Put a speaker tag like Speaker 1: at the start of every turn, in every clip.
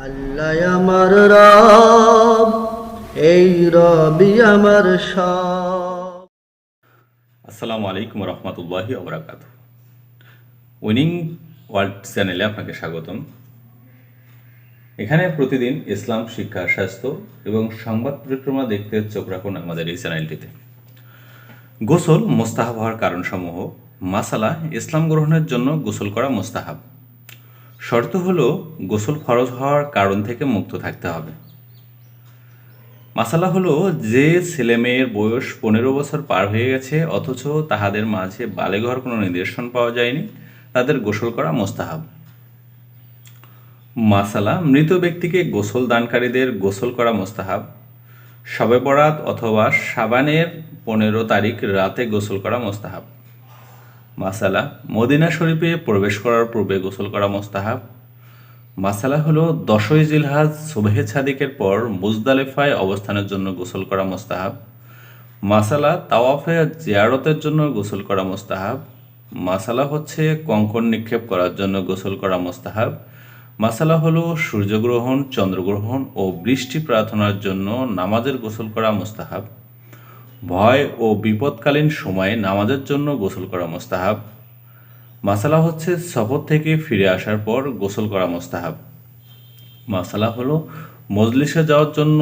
Speaker 1: আল্লাহ আমার রব, এই রবি আমার সব।
Speaker 2: আসসালামু আলাইকুম রহমতুল্লাহি ওবরাকাত। উইনিং ওয়ার্ল্ড চ্যানেলে আপনাকে স্বাগতম। এখানে প্রতিদিন ইসলাম, শিক্ষা, স্বাস্থ্য এবং সংবাদ পরিক্রমা দেখতে চোখ রাখুন আমাদের এই চ্যানেলটিতে। গোসল মোস্তাহাব হওয়ার কারণসমূহ। মাসালা, ইসলাম গ্রহণের জন্য গোসল করা মোস্তাহাব। শর্ত হলো গোসল ফরজ হওয়ার কারণ থেকে মুক্ত থাকতে হবে। মাসালা হলো যে ছেলে মেয়ের বয়স 15 বছর পার হয়ে গেছে অথচ তাহাদের মাঝে বালেগ হওয়ার কোনো নিদর্শন পাওয়া যায়নি, তাদের গোসল করা মোস্তাহাব। মাসালা, মৃত ব্যক্তিকে গোসল দানকারীদের গোসল করা মোস্তাহাব। শবে বরাত অথবা শাবানের 15 তারিখ রাতে গোসল করা মোস্তাহাব। মাসালা, মদিনা শরীফে প্রবেশ করার পূর্বে গোসল করা মোস্তাহাব। মাসালা হলো 10ই জিলহাজ সুবহে সাদিকের পর মুজদালিফায় অবস্থানের জন্য গোসল করা মোস্তাহাব। মাসালা, তাওয়াফে জিয়ারতের জন্য গোসল করা মোস্তাহাব। মাসালা হচ্ছে কঙ্কন নিক্ষেপ করার জন্য গোসল করা মোস্তাহাব। মাসালা হলো সূর্যগ্রহণ, চন্দ্রগ্রহণ ও বৃষ্টি প্রার্থনার জন্য নামাজের গোসল করা মোস্তাহাব। ভয় ও বিপদকালীন সময়ে নামাজের জন্য গোসল করা মোস্তাহাব। মাসালা হচ্ছে সফর থেকে ফিরে আসার পর গোসল করা মোস্তাহাব। মাসালা হলো মজলিসে যাওয়ার জন্য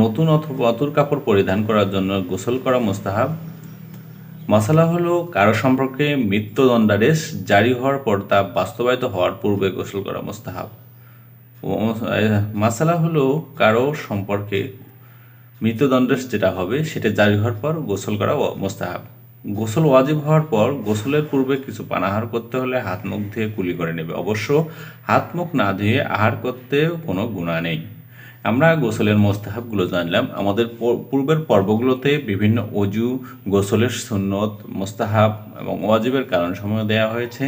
Speaker 2: নতুন অথবা অতুর কাপড় পরিধান করার জন্য গোসল করা মোস্তাহাব। মাসালা হলো কারো সম্পর্কে মৃত্যুদণ্ডাদেশ জারি হওয়ার পর তা বাস্তবায়িত হওয়ার পূর্বে গোসল করা মোস্তাহাব। মাসালা হলো কারো সম্পর্কে মৃত্যুদণ্ডাদেশ যেটা হবে সেটা জারি হওয়ার পর গোসল করা মোস্তাহাব। গোসল ওয়াজিব হওয়ার পর গোসলের পূর্বে কিছু পানাহার করতে হলে হাত মুখ ধুয়ে কুলি করে নেবে। অবশ্য হাত মুখ না ধুয়ে আহার করতেও কোনো গুনাহ নেই। আমরা গোসলের মোস্তাহাবগুলো জানলাম। আমাদের পূর্বের পর্বগুলোতে বিভিন্ন অজু, গোসলের সুন্নত, মোস্তাহাব এবং ওয়াজিবের কারণসমূহ দেওয়া হয়েছে।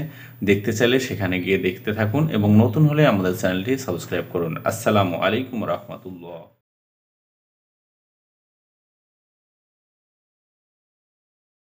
Speaker 2: দেখতে চাইলে সেখানে গিয়ে দেখতে থাকুন এবং নতুন হলে আমাদের চ্যানেলটি সাবস্ক্রাইব করুন। আসসালামু আলাইকুম রহমতুল্লাহ।